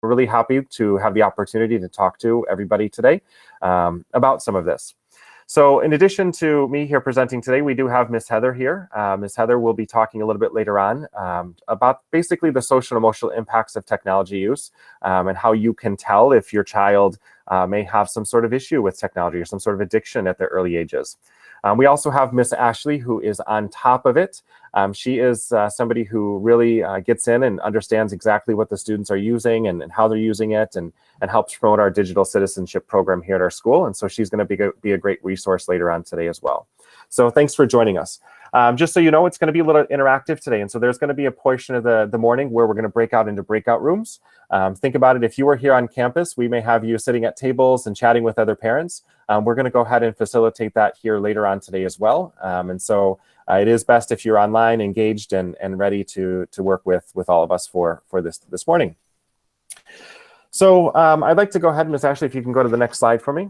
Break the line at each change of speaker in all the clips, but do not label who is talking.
we're really happy to have the opportunity to talk to everybody today about some of this. So in addition to me here presenting today, we do have Ms. Heather here. Ms. Heather will be talking a little bit later on about basically the social and emotional impacts of technology use and how you can tell if your child may have some sort of issue with technology or some sort of addiction at their early ages. We also have Miss Ashley, who is on top of it. She is somebody who really gets in and understands exactly what the students are using and how they're using it, and helps promote our digital citizenship program here at our school. And so she's going to be a great resource later on today as well. So thanks for joining us. Just so you know, it's going to be a little interactive today. And so there's going to be a portion of the morning where we're going to break out into breakout rooms. Think about it. If you were here on campus, we may have you sitting at tables and chatting with other parents. We're going to go ahead and facilitate that here later on today as well. And so it is best if you're online, engaged, and ready to work with all of us for this morning. So I'd like to go ahead, Ms. Ashley, if you can go to the next slide for me.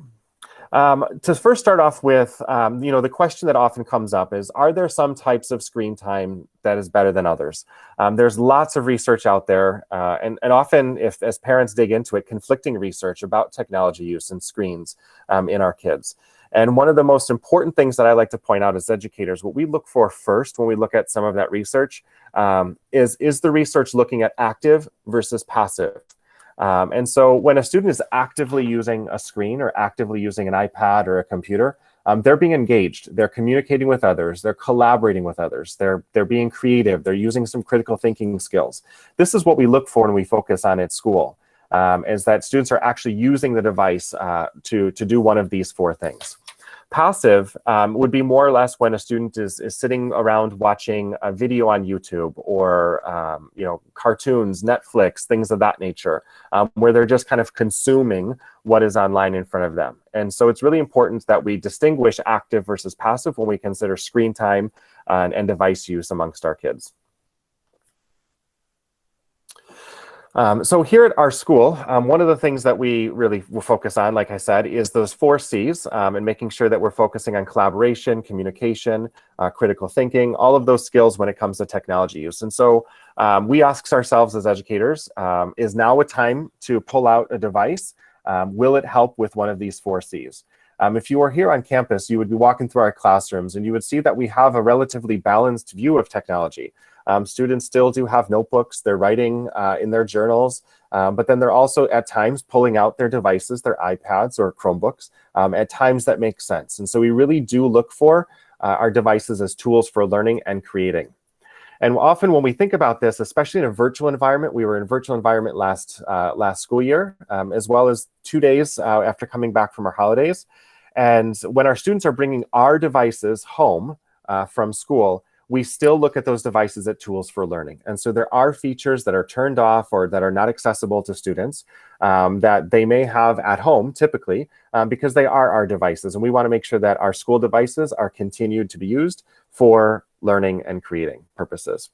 To first start off with, the question that often comes up is, are there some types of screen time that is better than others? There's lots of research out there, and often, as parents dig into it, conflicting research about technology use and screens in our kids. And one of the most important things that I like to point out as educators, what we look for first when we look at some of that research is the research looking at active versus passive. And so when a student is actively using a screen or actively using an iPad or a computer, they're being engaged, they're communicating with others, they're collaborating with others, they're being creative, they're using some critical thinking skills. This is what we look for when we focus on at school, is that students are actually using the device to do one of these four things. Passive would be more or less when a student is sitting around watching a video on YouTube or cartoons, Netflix, things of that nature, where they're just kind of consuming what is online in front of them. And so it's really important that we distinguish active versus passive when we consider screen time and device use amongst our kids. So here at our school, one of the things that we really will focus on, like I said, is those 4 C's and making sure that we're focusing on collaboration, communication, critical thinking, all of those skills when it comes to technology use. And so we ask ourselves as educators, is now a time to pull out a device? Will it help with one of these 4 C's? If you were here on campus, you would be walking through our classrooms and you would see that we have a relatively balanced view of technology. Students still do have notebooks, they're writing in their journals, but then they're also at times pulling out their devices, their iPads or Chromebooks, at times that make sense. And so we really do look for our devices as tools for learning and creating. And often when we think about this, especially in a virtual environment, we were in a virtual environment last school year, as well as 2 days after coming back from our holidays. And when our students are bringing our devices home from school, we still look at those devices as tools for learning. And so there are features that are turned off or that are not accessible to students that they may have at home, typically, because they are our devices. And we want to make sure that our school devices are continued to be used for learning and creating purposes.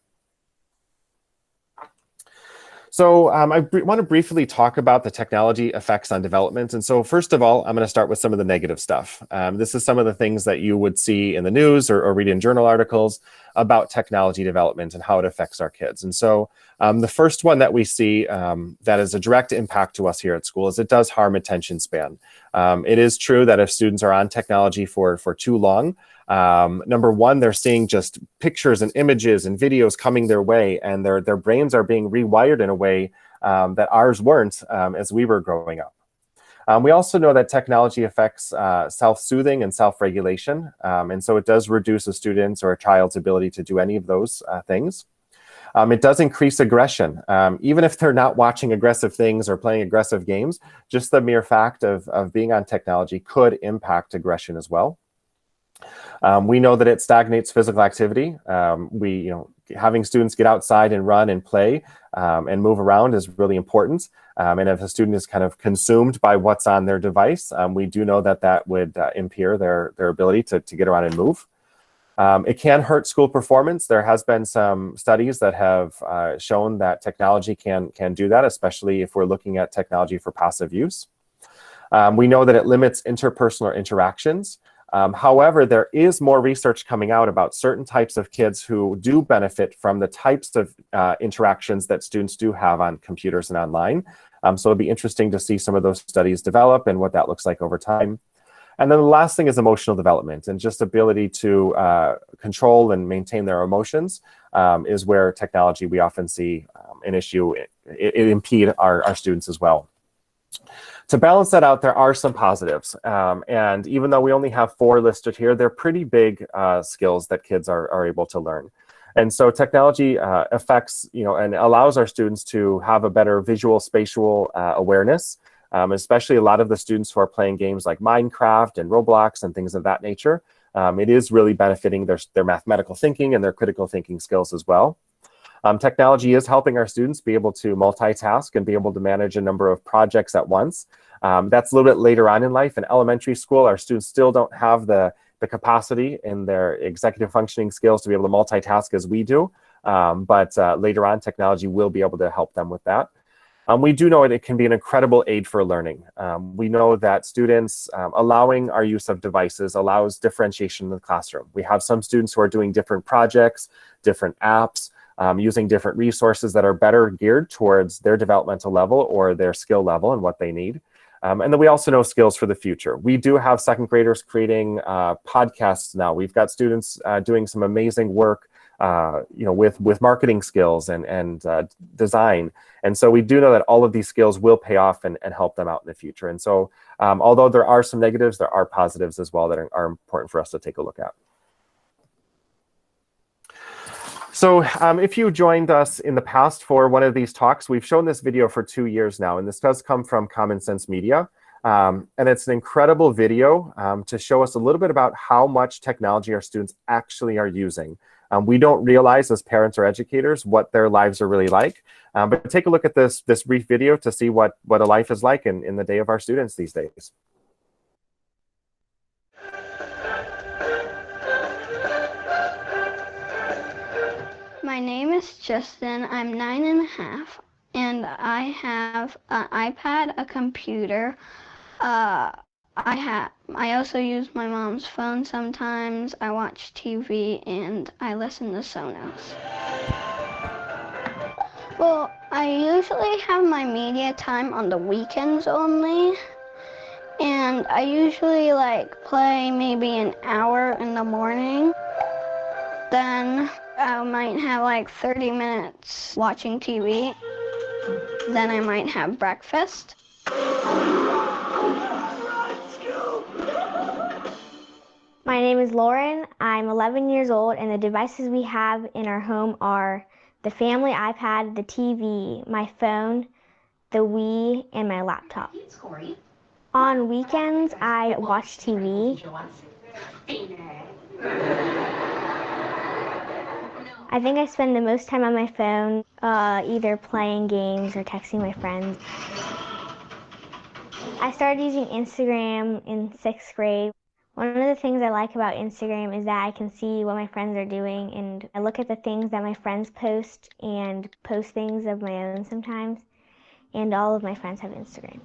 So I want to briefly talk about the technology effects on development. And so first of all, I'm going to start with some of the negative stuff. This is some of the things that you would see in the news or read in journal articles about technology development and how it affects our kids. And so the first one that we see that is a direct impact to us here at school is it does harm attention span. It is true that if students are on technology for too long, number one, they're seeing just pictures and images and videos coming their way, and their brains are being rewired in a way that ours weren't as we were growing up. We also know that technology affects self-soothing and self-regulation, and so it does reduce a student's or a child's ability to do any of those things. It does increase aggression. Even if they're not watching aggressive things or playing aggressive games, just the mere fact of being on technology could impact aggression as well. We know that it stagnates physical activity. Having students get outside and run and play and move around is really important. And if a student is kind of consumed by what's on their device, we do know that that would impair their ability to get around and move. It can hurt school performance. There has been some studies that have shown that technology can do that, especially if we're looking at technology for passive use. We know that it limits interpersonal interactions. However, there is more research coming out about certain types of kids who do benefit from the types of interactions that students do have on computers and online. So it'll be interesting to see some of those studies develop and what that looks like over time. And then the last thing is emotional development, and just ability to control and maintain their emotions is where technology, we often see an issue. It impede our students as well. To balance that out, there are some positives. And even though we only have 4 listed here, they're pretty big skills that kids are able to learn. And so technology affects, and allows our students to have a better visual spatial awareness, especially a lot of the students who are playing games like Minecraft and Roblox and things of that nature. It is really benefiting their mathematical thinking and their critical thinking skills as well. Technology is helping our students be able to multitask and be able to manage a number of projects at once. That's a little bit later on in life. In elementary school, our students still don't have the capacity in their executive functioning skills to be able to multitask as we do. But later on, technology will be able to help them with that. We do know it can be an incredible aid for learning. We know that students, allowing our use of devices allows differentiation in the classroom. We have some students who are doing different projects, different apps, using different resources that are better geared towards their developmental level or their skill level and what they need. And then we also know skills for the future. We do have second graders creating podcasts now. We've got students doing some amazing work with marketing skills and design. And so we do know that all of these skills will pay off and help them out in the future. And so although there are some negatives, there are positives as well that are important for us to take a look at. So if you joined us in the past for one of these talks, we've shown this video for 2 years now, and this does come from Common Sense Media. And it's an incredible video to show us a little bit about how much technology our students actually are using. We don't realize as parents or educators what their lives are really like. But take a look at this brief video to see what a life is like in the day of our students these days.
My name is Justin. I'm 9.5, and I have an iPad, a computer. I also use my mom's phone sometimes. I watch TV and I listen to Sonos. Well, I usually have my media time on the weekends only, and I usually play maybe an hour in the morning. Then I might have 30 minutes watching TV. Then I might have breakfast.
My name is Lauren. I'm 11 years old, and the devices we have in our home are the family iPad, the TV, my phone, the Wii, and my laptop. On weekends, I watch TV. I think I spend the most time on my phone, either playing games or texting my friends. I started using Instagram in 6th grade. One of the things I like about Instagram is that I can see what my friends are doing, and I look at the things that my friends post and post things of my own sometimes, and all of my friends have Instagram.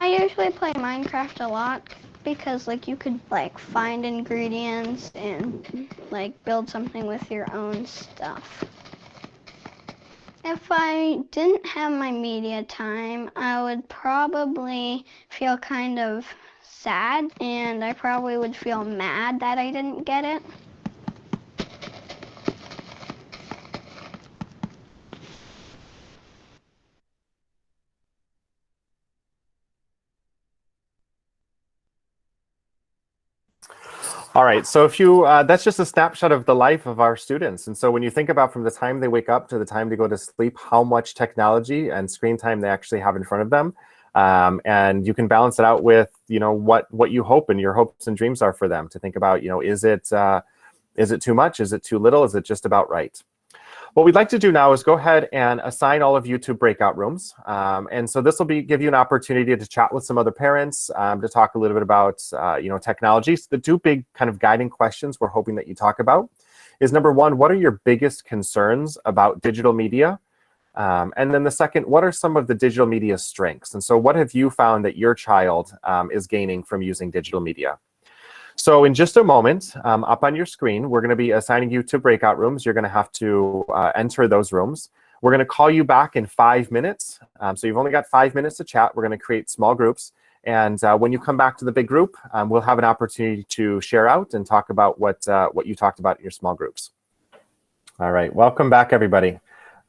I usually play Minecraft a lot because you could find ingredients and build something with your own stuff. If I didn't have my media time, I would probably feel kind of sad, and I probably would feel mad that I didn't get it.
All right, so if you, that's just a snapshot of the life of our students. And so when you think about from the time they wake up to the time to go to sleep, how much technology and screen time they actually have in front of them. And you can balance it out with, what you hope and your hopes and dreams are for them to think about, is it too much? Is it too little? Is it just about right? What we'd like to do now is go ahead and assign all of you to breakout rooms. And so this will give you an opportunity to chat with some other parents, to talk a little bit about technology. So the 2 big kind of guiding questions we're hoping that you talk about is, number 1, what are your biggest concerns about digital media? And then the second, what are some of the digital media strengths? And so what have you found that your child is gaining from using digital media? So in just a moment, up on your screen, we're going to be assigning you to breakout rooms. You're going to have to enter those rooms. We're going to call you back in 5 minutes. So you've only got 5 minutes to chat. We're going to create small groups. And when you come back to the big group, we'll have an opportunity to share out and talk about what you talked about in your small groups. All right, welcome back, everybody.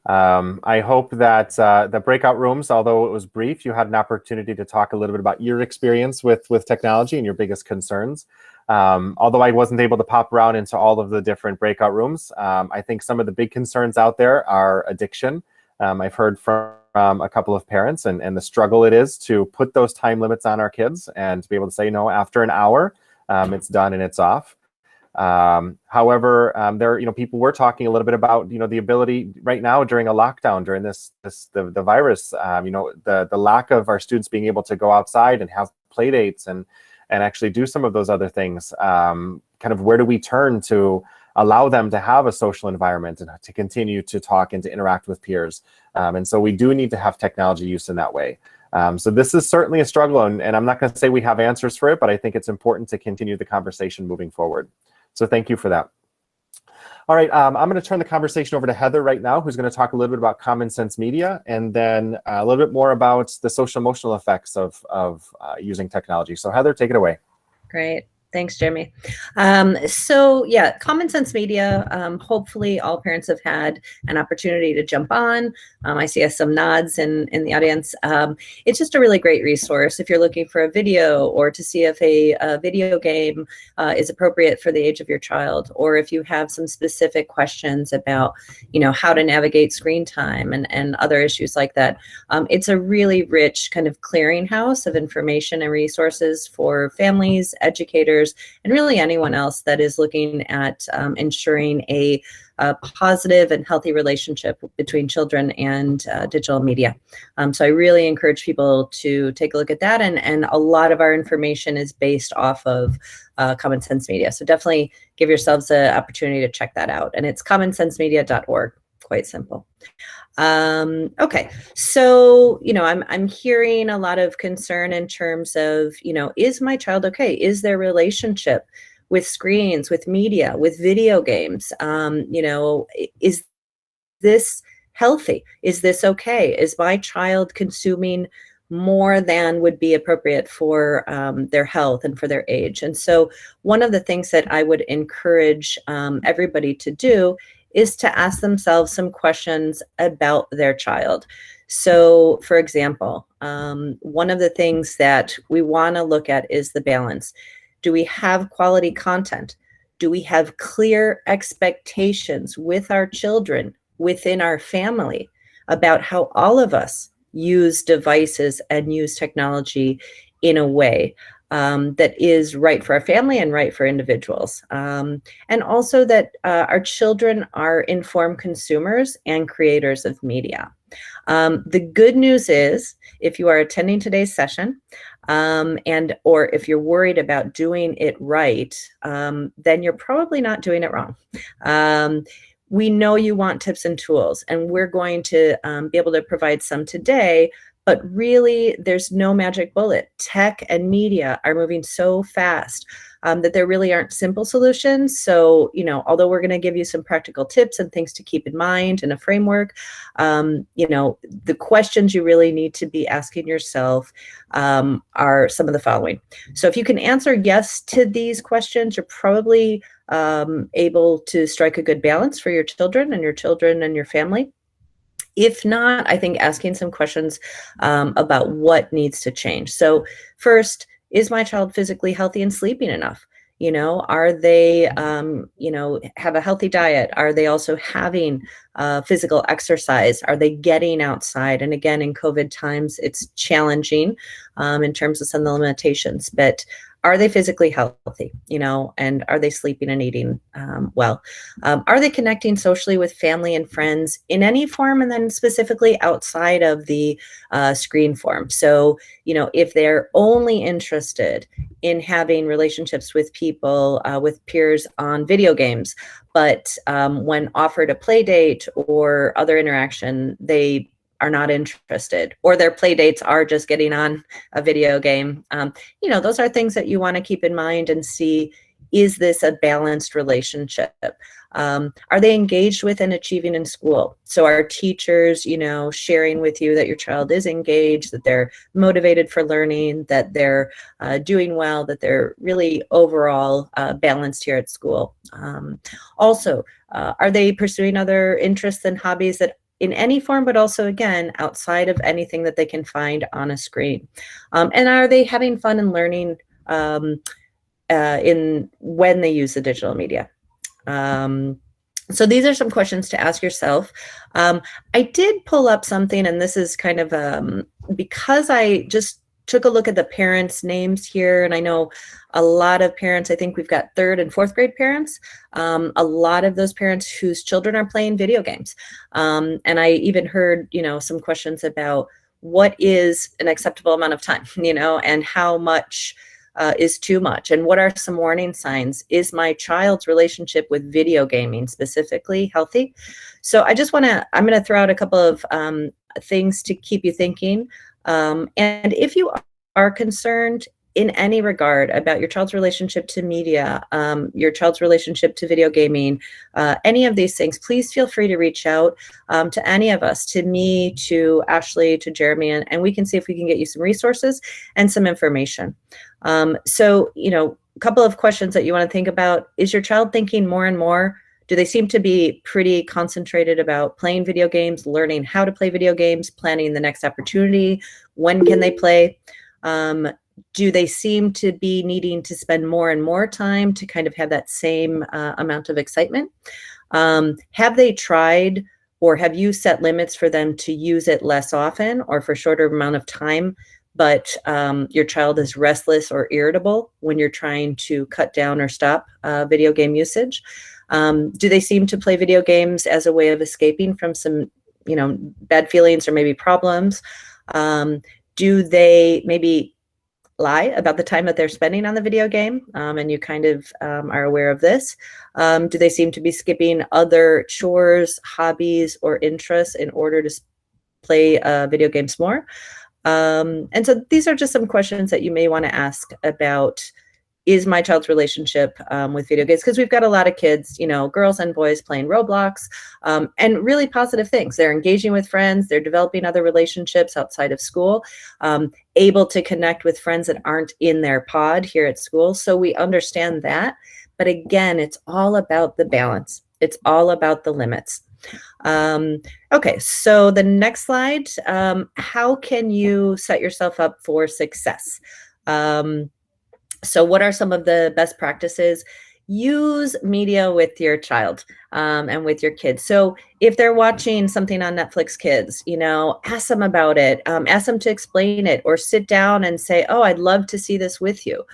I hope that the breakout rooms, although it was brief, you had an opportunity to talk a little bit about your experience with technology and your biggest concerns. Although I wasn't able to pop around into all of the different breakout rooms, I think some of the big concerns out there are addiction. I've heard from a couple of parents and the struggle it is to put those time limits on our kids and to be able to say, no, after an hour, it's done and it's off. However, there, people were talking a little bit about, the ability right now during a lockdown, during the virus, the lack of our students being able to go outside and have play dates and actually do some of those other things. Kind of where do we turn to allow them to have a social environment and to continue to talk and to interact with peers? And so we do need to have technology use in that way. So this is certainly a struggle, and I'm not going to say we have answers for it, but I think it's important to continue the conversation moving forward. So thank you for that. All right, I'm going to turn the conversation over to Heather right now, who's going to talk a little bit about Common Sense Media, and then a little bit more about the social emotional effects of using technology. So Heather, take it away.
Great. Thanks, Jeremy. So yeah, Common Sense Media, hopefully all parents have had an opportunity to jump on. I see some nods in the audience. It's just a really great resource if you're looking for a video or to see if a video game is appropriate for the age of your child, or if you have some specific questions about, how to navigate screen time and other issues like that. It's a really rich kind of clearinghouse of information and resources for families, educators, and really anyone else that is looking at ensuring a positive and healthy relationship between children and digital media. So I really encourage people to take a look at that. And a lot of our information is based off of Common Sense Media. So definitely give yourselves an opportunity to check that out. And it's commonsensemedia.org, quite simple. Okay, so, I'm hearing a lot of concern in terms of, is my child okay? Is their relationship with screens, with media, with video games, is this healthy? Is this okay? Is my child consuming more than would be appropriate for their health and for their age? And so one of the things that I would encourage everybody to do is to ask themselves some questions about their child. So, for example, one of the things that we want to look at is the balance. Do we have quality content? Do we have clear expectations with our children, within our family, about how all of us use devices and use technology in a way that is right for our family and right for individuals. And also that our children are informed consumers and creators of media. The good news is, if you are attending today's session, or if you're worried about doing it right, then you're probably not doing it wrong. We know you want tips and tools, and we're going to be able to provide some today. But really, there's no magic bullet. Tech and media are moving so fast that there really aren't simple solutions. So, although we're going to give you some practical tips and things to keep in mind and a framework, the questions you really need to be asking yourself are some of the following. So if you can answer yes to these questions, you're probably able to strike a good balance for your children and your family. If not, I think asking some questions about what needs to change. So first, is my child physically healthy and sleeping enough? Are they, have a healthy diet? Are they also having physical exercise? Are they getting outside? And again, in COVID times, it's challenging in terms of some of the limitations, but Are they physically healthy, and are they sleeping and eating well? Are they connecting socially with family and friends in any form, and then specifically outside of the screen form? So, if they're only interested in having relationships with people, with peers on video games, but when offered a play date or other interaction, they are not interested, or their play dates are just getting on a video game. Those are things that you want to keep in mind and see, is this a balanced relationship? Are they engaged with and achieving in school? So are teachers, sharing with you that your child is engaged, that they're motivated for learning, that they're doing well, that they're really overall balanced here at school? Also, are they pursuing other interests and hobbies that in any form, but also, again, outside of anything that they can find on a screen? And are they having fun and learning in when they use the digital media? So these are some questions to ask yourself. I did pull up something, and this is kind of because I just took a look at the parents' names here, and I know a lot of parents, I think we've got 3rd and 4th grade parents, a lot of those parents whose children are playing video games. And I even heard, some questions about what is an acceptable amount of time, and how much is too much, and what are some warning signs? Is my child's relationship with video gaming specifically healthy? So I'm going to throw out a couple of things to keep you thinking. And if you are concerned in any regard about your child's relationship to media, your child's relationship to video gaming, any of these things, please feel free to reach out to any of us, to me, to Ashley, to Jeremy, and we can see if we can get you some resources and some information. So, a couple of questions that you want to think about. Is your child thinking more and more? Do they seem to be pretty concentrated about playing video games, learning how to play video games, planning the next opportunity? When can they play? Do they seem to be needing to spend more and more time to kind of have that same amount of excitement? Have they tried, or have you set limits for them to use it less often or for shorter amount of time, but your child is restless or irritable when you're trying to cut down or stop video game usage? Do they seem to play video games as a way of escaping from some, bad feelings or maybe problems? Do they maybe lie about the time that they're spending on the video game, and you kind of are aware of this? Do they seem to be skipping other chores, hobbies, or interests in order to play video games more? And so these are just some questions that you may want to ask about, is my child's relationship with video games? Because we've got a lot of kids, girls and boys playing Roblox, and really positive things. They're engaging with friends, they're developing other relationships outside of school, able to connect with friends that aren't in their pod here at school. So we understand that. But again, it's all about the balance. It's all about the limits. Okay, so the next slide, how can you set yourself up for success? So what are some of the best practices? Use media with your child and with your kids. So if they're watching something on Netflix Kids, ask them about it, ask them to explain it, or sit down and say, oh, I'd love to see this with you.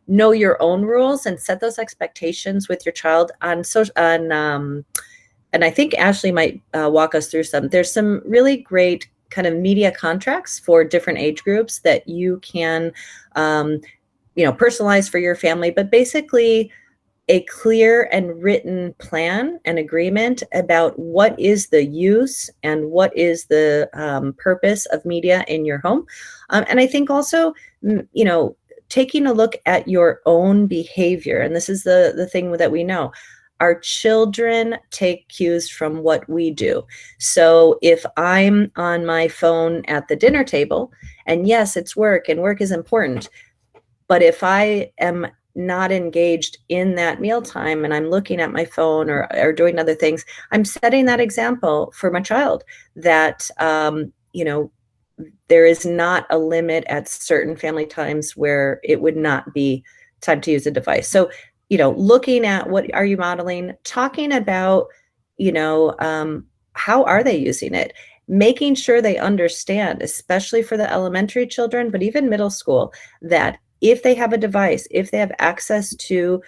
Know your own rules and set those expectations with your child on social, and I think Ashley might walk us through some. There's some really great kind of media contracts for different age groups that you can personalize for your family, but basically a clear and written plan and agreement about what is the use and what is the purpose of media in your home. And I think also, taking a look at your own behavior, and this is the thing that we know, our children take cues from what we do. So if I'm on my phone at the dinner table, and yes, it's work and work is important, but if I am not engaged in that mealtime and I'm looking at my phone or doing other things, I'm setting that example for my child that, there is not a limit at certain family times where it would not be time to use a device. So, looking at what are you modeling, talking about, how are they using it? Making sure they understand, especially for the elementary children, but even middle school, that if they have a device, if they have access to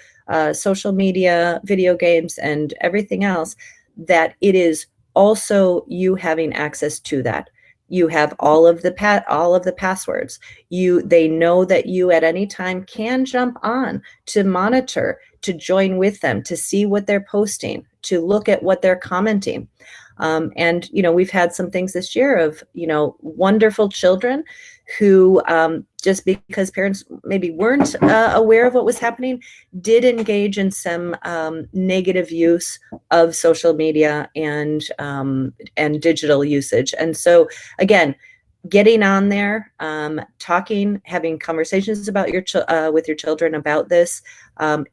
social media, video games, and everything else, that it is also you having access to that. You have all of the passwords. They know that you at any time can jump on to monitor, to join with them, to see what they're posting, to look at what they're commenting. And, we've had some things this year of, wonderful children who, just because parents maybe weren't aware of what was happening, did engage in some negative use of social media and digital usage. And so, again, getting on there, talking, having conversations about with your children about this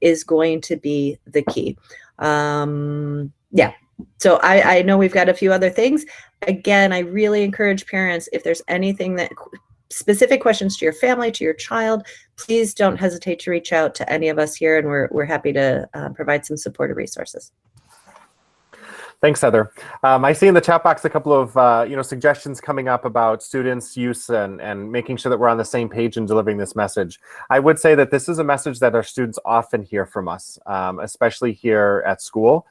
is going to be the key. Yeah. So I know we've got a few other things. Again, I really encourage parents, if there's anything that specific questions to your family, to your child, please don't hesitate to reach out to any of us here, and we're happy to provide some supportive resources.
Thanks, Heather. I see in the chat box a couple of suggestions coming up about students' use and making sure that we're on the same page in delivering this message. I would say that this is a message that our students often hear from us, especially here at school.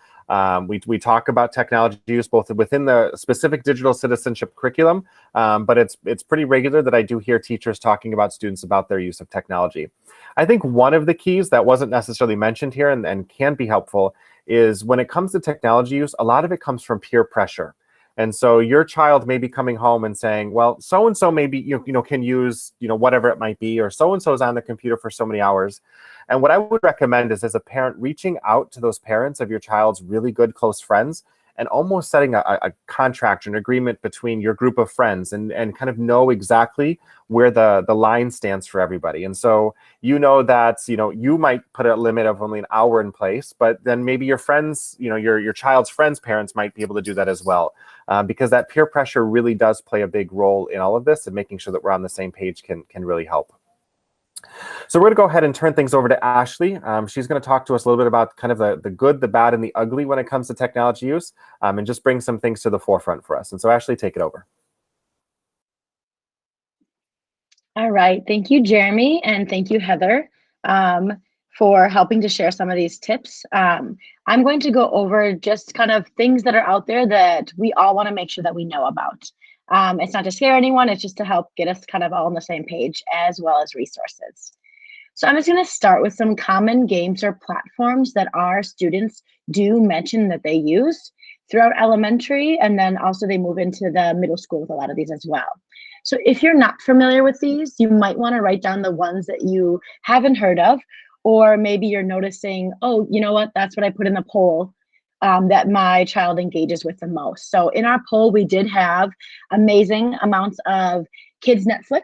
We talk about technology use both within the specific digital citizenship curriculum, but it's pretty regular that I do hear teachers talking about students about their use of technology. I think one of the keys that wasn't necessarily mentioned here and can be helpful is when it comes to technology use, a lot of it comes from peer pressure. And so your child may be coming home and saying, well, so-and-so maybe can use whatever it might be, or so-and-so is on the computer for so many hours. And what I would recommend is, as a parent, reaching out to those parents of your child's really good close friends and almost setting a contract, an agreement between your group of friends and kind of know exactly where the line stands for everybody. And so that you might put a limit of only an hour in place, but then maybe your friends, your child's friends' parents might be able to do that as well, because that peer pressure really does play a big role in all of this, and making sure that we're on the same page can really help. So we're going to go ahead and turn things over to Ashley. She's going to talk to us a little bit about kind of the good, the bad, and the ugly when it comes to technology use, and just bring some things to the forefront for us. And so Ashley, take it over.
All right. Thank you, Jeremy, and thank you, Heather, for helping to share some of these tips. I'm going to go over just kind of things that are out there that we all want to make sure that we know about. It's not to scare anyone, it's just to help get us kind of all on the same page, as well as resources. So I'm just going to start with some common games or platforms that our students do mention that they use throughout elementary, and then also they move into the middle school with a lot of these as well. So if you're not familiar with these, you might want to write down the ones that you haven't heard of, or maybe you're noticing, oh, you know what, that's what I put in the poll, that my child engages with the most. So in our poll, we did have amazing amounts of kids Netflix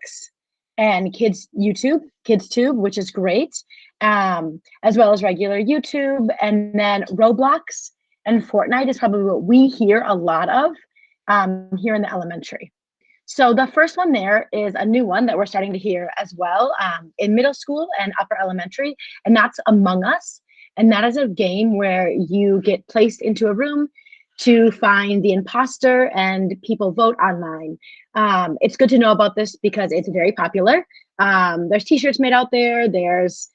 and kids Tube, which is great, as well as regular YouTube, and then Roblox and Fortnite is probably what we hear a lot of here in the elementary. So the first one there is a new one that we're starting to hear as well in middle school and upper elementary, and that's Among Us. And that is a game where you get placed into a room to find the imposter and people vote online. It's good to know about this because it's very popular. There's t-shirts made out there. There's,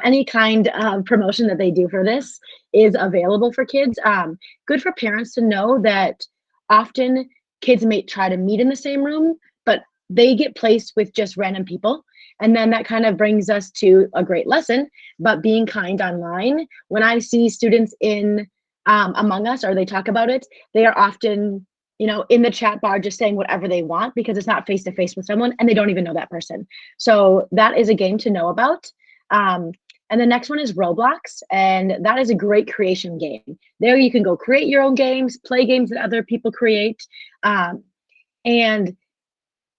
any kind of promotion that they do for this is available for kids. Good for parents to know that often kids may try to meet in the same room, but they get placed with just random people. And then that kind of brings us to a great lesson, but being kind online. When I see students in Among Us, or they talk about it, they are often, in the chat bar just saying whatever they want because it's not face-to-face with someone and they don't even know that person. So that is a game to know about. And the next one is Roblox, and that is a great creation game. There you can go create your own games, play games that other people create, and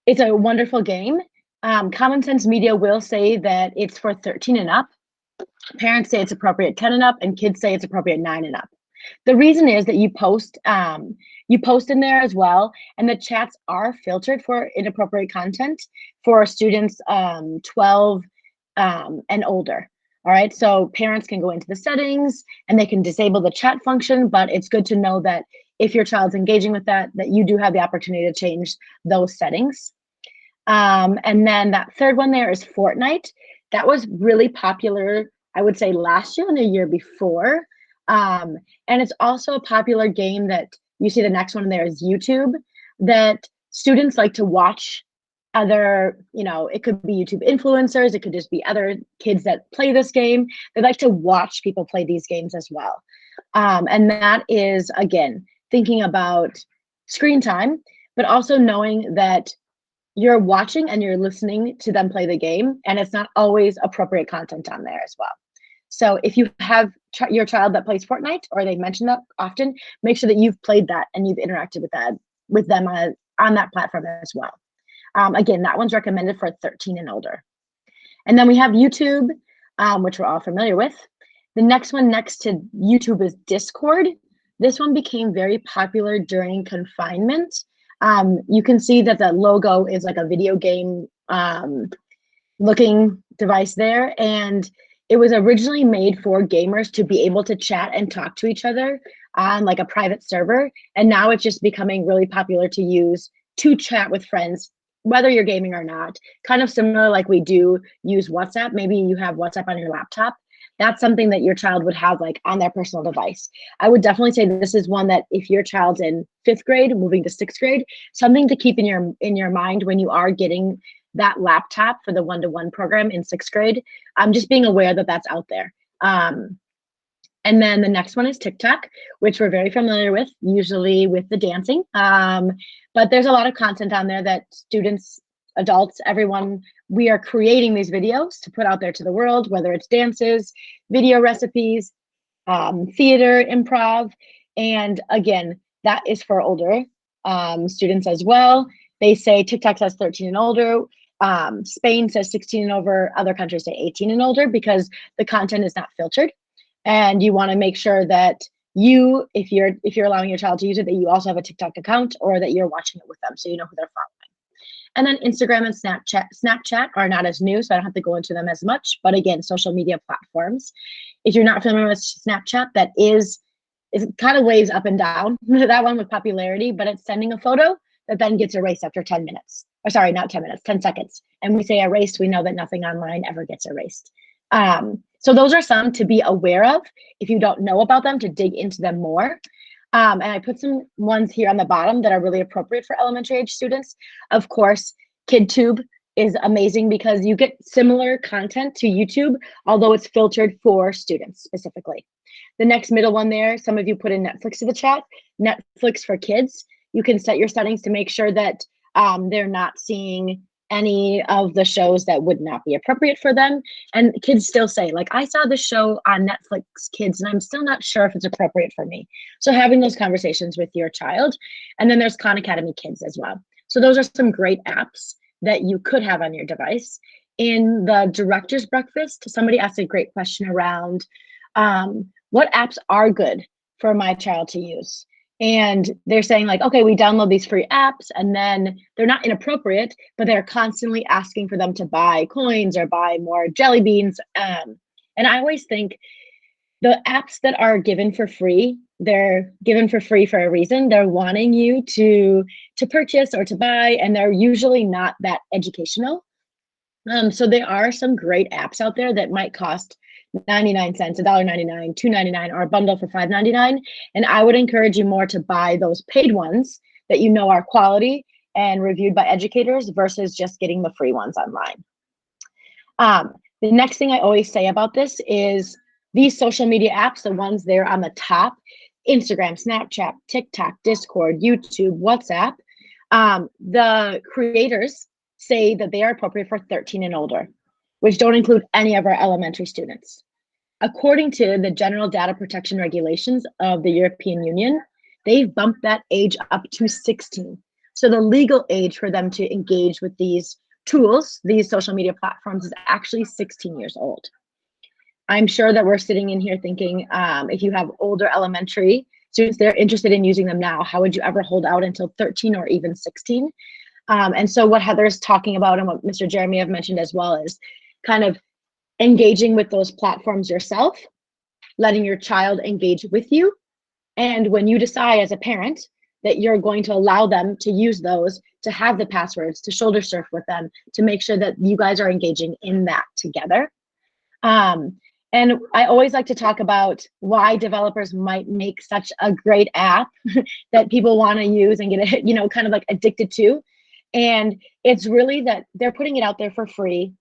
it's a wonderful game. Common Sense Media will say that it's for 13 and up. Parents say it's appropriate 10 and up, and kids say it's appropriate 9 and up. The reason is that you post in there as well, and the chats are filtered for inappropriate content for students 12 and older. All right, so parents can go into the settings and they can disable the chat function, but it's good to know that if your child's engaging with that you do have the opportunity to change those settings. And then that third one there is Fortnite. that was really popular, I would say last year and the year before. And it's also a popular game that you see the next one there is YouTube, that students like to watch other, it could be YouTube influencers, it could just be other kids that play this game. They like to watch people play these games as well. And that is, again, thinking about screen time, but also knowing that you're watching and you're listening to them play the game, and it's not always appropriate content on there as well. So if you have your child that plays Fortnite, or they mention that often, make sure that you've played that and you've interacted with them on that platform as well. Again, that one's recommended for 13 and older. And then we have YouTube, which we're all familiar with. The next one next to YouTube is Discord. This one became very popular during confinement. You can see that the logo is like a video game looking device there. And it was originally made for gamers to be able to chat and talk to each other on like a private server. And now it's just becoming really popular to use to chat with friends, whether you're gaming or not. Kind of similar like we do use WhatsApp. Maybe you have WhatsApp on your laptop. That's something that your child would have like on their personal device. I would definitely say this is one that if your child's in 5th grade, moving to 6th grade, something to keep in your mind when you are getting that laptop for the one-to-one program in 6th grade. Just being aware that that's out there. And then the next one is TikTok, which we're very familiar with, usually with the dancing. But there's a lot of content on there that students, adults, everyone, we are creating these videos to put out there to the world, whether it's dances, video recipes, theater, improv. And again, that is for older students as well. They say TikTok says 13 and older. Spain says 16 and over. Other countries say 18 and older because the content is not filtered. And you want to make sure that you, if you're allowing your child to use it, that you also have a TikTok account or that you're watching it with them so you know who they're following. And then Instagram and Snapchat are not as new, so I don't have to go into them as much. But again, social media platforms. If you're not familiar with Snapchat, that is kind of waves up and down. That one with popularity, but it's sending a photo that then gets erased after 10 minutes. Or sorry, not 10 minutes, 10 seconds. And we say erased, we know that nothing online ever gets erased. So those are some to be aware of. If you don't know about them, to dig into them more. And I put some ones here on the bottom that are really appropriate for elementary age students. Of course, KidTube is amazing because you get similar content to YouTube, although it's filtered for students specifically. The next middle one there, some of you put in Netflix to the chat, Netflix for kids. You can set your settings to make sure that they're not seeing any of the shows that would not be appropriate for them. And kids still say, like, I saw this show on Netflix Kids, and I'm still not sure if it's appropriate for me. So having those conversations with your child. And then there's Khan Academy Kids as well. So those are some great apps that you could have on your device. In the director's breakfast, somebody asked a great question around what apps are good for my child to use. And they're saying like, okay, we download these free apps and then they're not inappropriate, but they're constantly asking for them to buy coins or buy more jelly beans. And I always think the apps that are given for free, they're given for free for a reason. They're wanting you to purchase or to buy, and they're usually not that educational. So there are some great apps out there that might cost 99 cents, $1.99, $2.99, or a bundle for $5.99. And I would encourage you more to buy those paid ones that you know are quality and reviewed by educators versus just getting the free ones online. The next thing I always say about this is these social media apps, the ones there on the top, Instagram, Snapchat, TikTok, Discord, YouTube, WhatsApp, the creators say that they are appropriate for 13 and older, which don't include any of our elementary students. According to the General Data Protection Regulations of the European Union, they've bumped that age up to 16. So the legal age for them to engage with these tools, these social media platforms, is actually 16 years old. I'm sure that we're sitting in here thinking, if you have older elementary students, they're interested in using them now. How would you ever hold out until 13 or even 16? And so what Heather's talking about and what Mr. Jeremy have mentioned as well is kind of engaging with those platforms yourself, letting your child engage with you. And when you decide as a parent that you're going to allow them to use those, to have the passwords, to shoulder surf with them, to make sure that you guys are engaging in that together. And I always like to talk about why developers might make such a great app that people want to use and get, you know, kind of like addicted to. And it's really that they're putting it out there for free,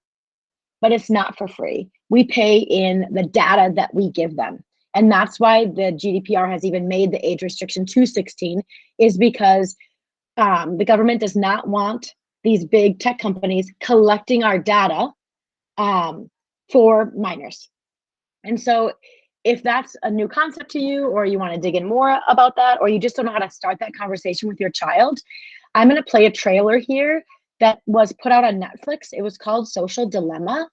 but it's not for free. We pay in the data that we give them. And that's why the GDPR has even made the age restriction to 16, is because the government does not want these big tech companies collecting our data for minors. And so if that's a new concept to you, or you want to dig in more about that, or you just don't know how to start that conversation with your child, I'm going to play a trailer here that was put out on Netflix. It was called Social Dilemma.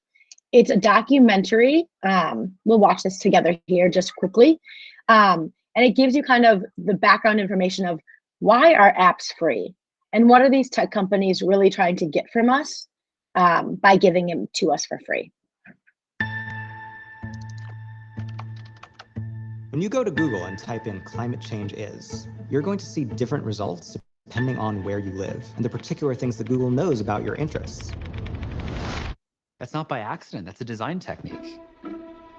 It's a documentary. We'll watch this together here just quickly. And it gives you kind of the background information of why are apps free and what are these tech companies really trying to get from us by giving them to us for free.
When you go to Google and type in climate change is, you're going to see different results depending on where you live and the particular things that Google knows about your interests.
That's not by accident, that's a design technique.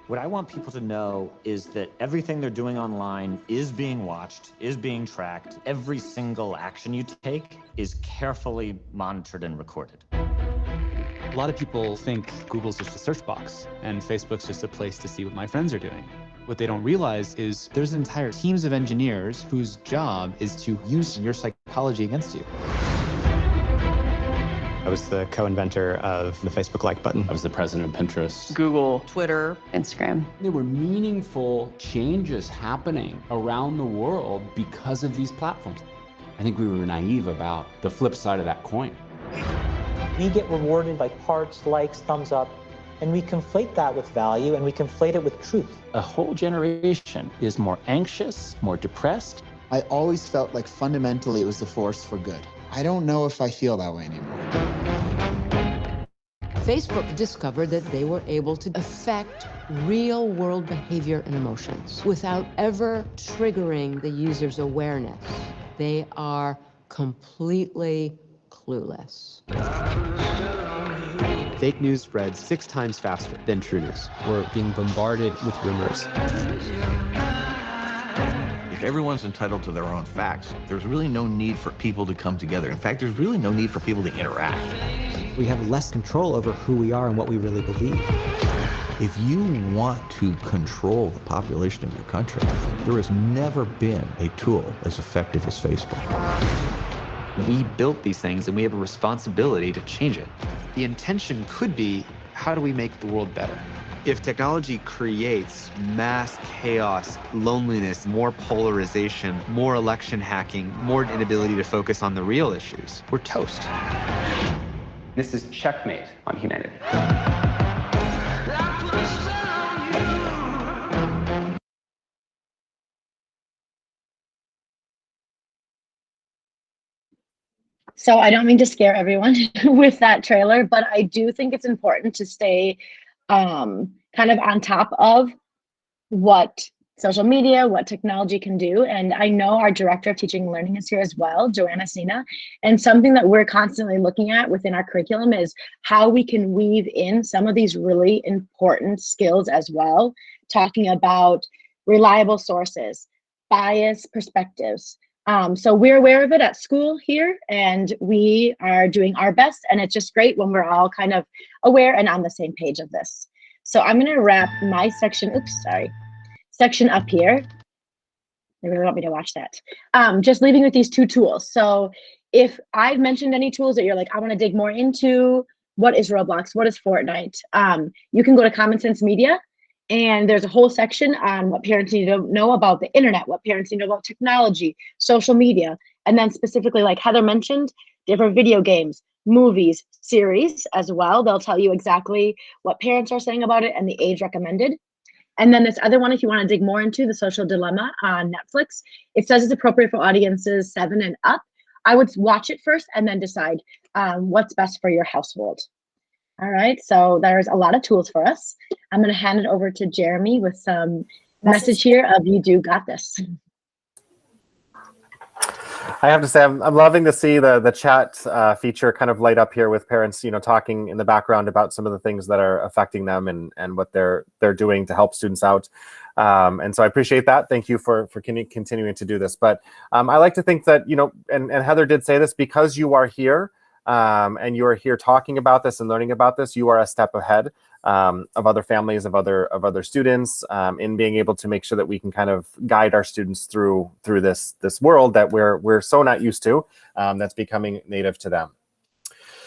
What I want people to know is that everything they're doing online is being watched, is being tracked. Every single action you take is carefully monitored and recorded.
A lot of people think Google's just a search box and Facebook's just a place to see what my friends are doing. What they don't realize is there's entire teams of engineers whose job is to use your psychology against you.
I was the co-inventor of the Facebook like button.
I was the president of Pinterest,
Google, Twitter, Instagram.
There were meaningful changes happening around the world because of these platforms. I think we were naive about the flip side of that coin.
We get rewarded by hearts, likes, thumbs up, and we conflate that with value and we conflate it with truth.
A whole generation is more anxious, more depressed.
I always felt like fundamentally it was a force for good. I don't know if I feel that way anymore.
Facebook discovered that they were able to affect real world behavior and emotions without ever triggering the user's awareness. They are completely clueless.
Fake news spreads 6 times faster than true news.
We're being bombarded with rumors.
If everyone's entitled to their own facts, there's really no need for people to come together. In fact, there's really no need for people to interact.
We have less control over who we are and what we really believe.
If you want to control the population of your country, there has never been a tool as effective as Facebook.
We built these things and we have a responsibility to change it.
The intention could be, how do we make the world better? If technology creates mass chaos, loneliness, more polarization, more election hacking, more inability to focus on the real issues, we're toast.
This is checkmate on humanity.
So I don't mean to scare everyone with that trailer, but I do think it's important to stay kind of on top of what social media, what technology can do. And I know our director of teaching and learning is here as well, Joanna Sina. And something that we're constantly looking at within our curriculum is how we can weave in some of these really important skills as well, talking about reliable sources, bias perspectives. So we're aware of it at school here, and we are doing our best. And it's just great when we're all kind of aware and on the same page of this. So I'm going to wrap my section, section up here. They really want me to watch that. Just leaving with these 2 tools. So if I've mentioned any tools that you're like, I want to dig more into, what is Roblox? What is Fortnite? You can go to Common Sense Media. And there's a whole section on what parents need to know about the internet, what parents need to know about technology, social media, and then specifically, like Heather mentioned, different video games, movies, series as well. They'll tell you exactly what parents are saying about it and the age recommended. And then this other one, if you want to dig more into, The Social Dilemma on Netflix, it says it's appropriate for audiences 7 and up. I would watch it first and then decide what's best for your household. All right, so there's a lot of tools for us. I'm going to hand it over to Jeremy with some message here of you do got this.
I have to say, I'm loving to see the chat feature kind of light up here with parents, talking in the background about some of the things that are affecting them and what they're doing to help students out. And so I appreciate that. Thank you for continuing to do this. But I like to think that, and Heather did say this, because you are here and you are here talking about this and learning about this, you are a step ahead of other families, of other students, in being able to make sure that we can kind of guide our students through this world that we're so not used to, that's becoming native to them.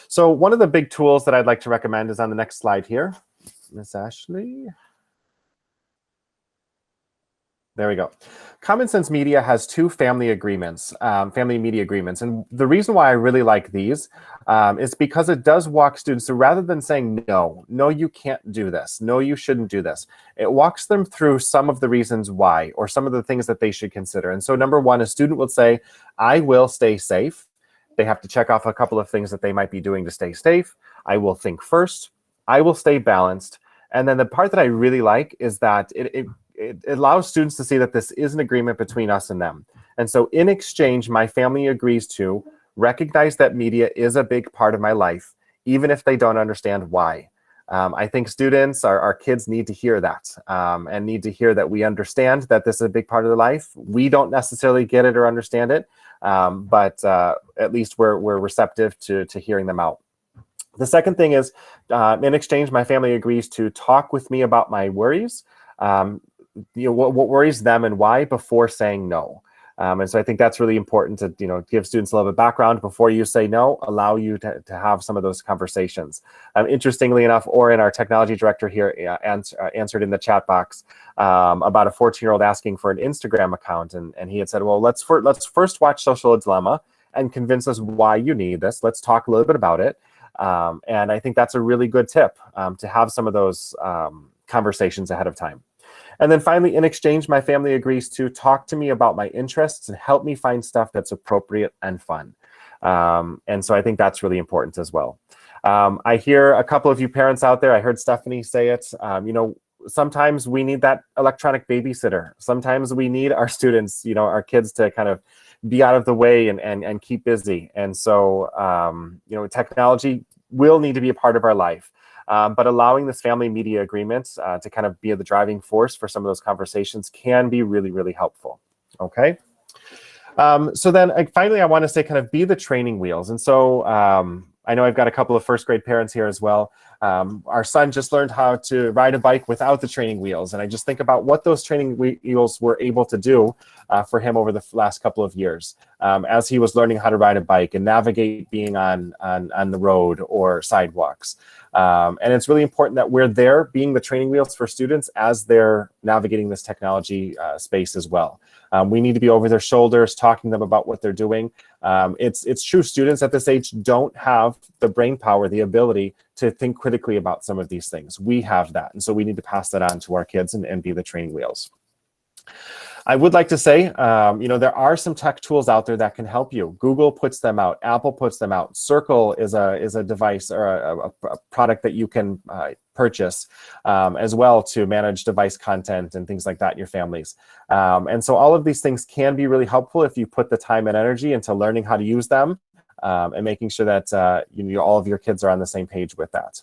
So one of the big tools that I'd like to recommend is on the next slide here. Miss Ashley. There we go. Common Sense Media has 2 family agreements, family media agreements. And the reason why I really like these is because it does walk students through, rather than saying, no, you can't do this. No, you shouldn't do this. It walks them through some of the reasons why, or some of the things that they should consider. And so number 1, a student would say, I will stay safe. They have to check off a couple of things that they might be doing to stay safe. I will think first. I will stay balanced. And then the part that I really like is that it allows students to see that this is an agreement between us and them. And so in exchange, my family agrees to recognize that media is a big part of my life, even if they don't understand why. I think students, our kids need to hear that, and need to hear that we understand that this is a big part of their life. We don't necessarily get it or understand it, but at least we're receptive to hearing them out. The second thing is, in exchange, my family agrees to talk with me about my worries, what worries them and why, before saying no. And so I think that's really important to give students a little bit of background before you say no, allow you to have some of those conversations. Interestingly enough, Oren, our technology director here, answered in the chat box about a 14-year-old asking for an Instagram account, and he had said, well, let's first watch Social Dilemma and convince us why you need this. Let's talk a little bit about it. And I think that's a really good tip, to have some of those conversations ahead of time. And then finally, in exchange, my family agrees to talk to me about my interests and help me find stuff that's appropriate and fun. And so I think that's really important as well. I hear a couple of you parents out there, I heard Stephanie say it, sometimes we need that electronic babysitter. Sometimes we need our students, our kids, to kind of be out of the way and keep busy. And so, technology will need to be a part of our life. But allowing this family media agreement to kind of be the driving force for some of those conversations can be really, really helpful. Okay. So then finally, I want to say kind of be the training wheels. And so I know I've got a couple of first grade parents here as well. Our son just learned how to ride a bike without the training wheels. And I just think about what those training wheels were able to do for him over the last couple of years, as he was learning how to ride a bike and navigate being on the road or sidewalks. And it's really important that we're there being the training wheels for students as they're navigating this technology space as well. We need to be over their shoulders, talking to them about what they're doing. It's true, students at this age don't have the brain power, the ability to think critically about some of these things. We have that, and so we need to pass that on to our kids and be the training wheels. I would like to say, there are some tech tools out there that can help you. Google puts them out. Apple puts them out. Circle is a device or a product that you can purchase as well to manage device content and things like that in your families. And so all of these things can be really helpful if you put the time and energy into learning how to use them and making sure that all of your kids are on the same page with that.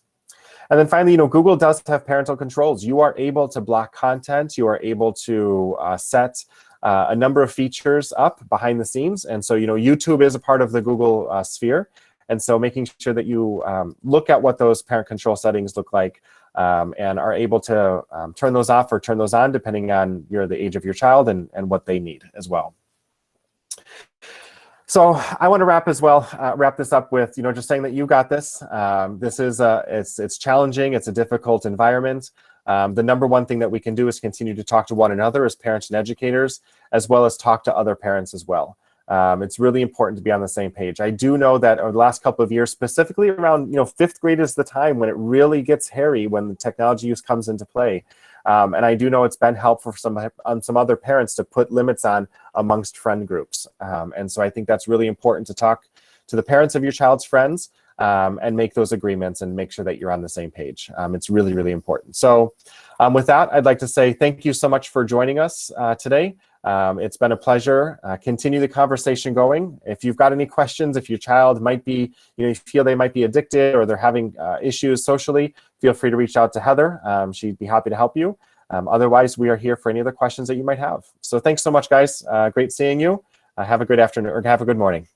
And then finally, Google does have parental controls. You are able to block content. You are able to set a number of features up behind the scenes. And so, YouTube is a part of the Google sphere. And so making sure that you look at what those parent control settings look like and are able to turn those off or turn those on depending on the age of your child and what they need as well. So I want to wrap this up with, just saying that you got this. This is it's challenging. It's a difficult environment. The number one thing that we can do is continue to talk to one another as parents and educators, as well as talk to other parents as well. It's really important to be on the same page. I do know that over the last couple of years, specifically around 5th grade is the time when it really gets hairy, when the technology use comes into play. And I do know it's been helpful for some other parents to put limits on amongst friend groups. And so I think that's really important to talk to the parents of your child's friends and make those agreements and make sure that you're on the same page. It's really, really important. So with that, I'd like to say thank you so much for joining us today. It's been a pleasure. Continue the conversation going. If you've got any questions, if your child might be, you feel they might be addicted or they're having issues socially, feel free to reach out to Heather. She'd be happy to help you. Otherwise, we are here for any other questions that you might have. So thanks so much, guys. Great seeing you. Have a good afternoon or have a good morning.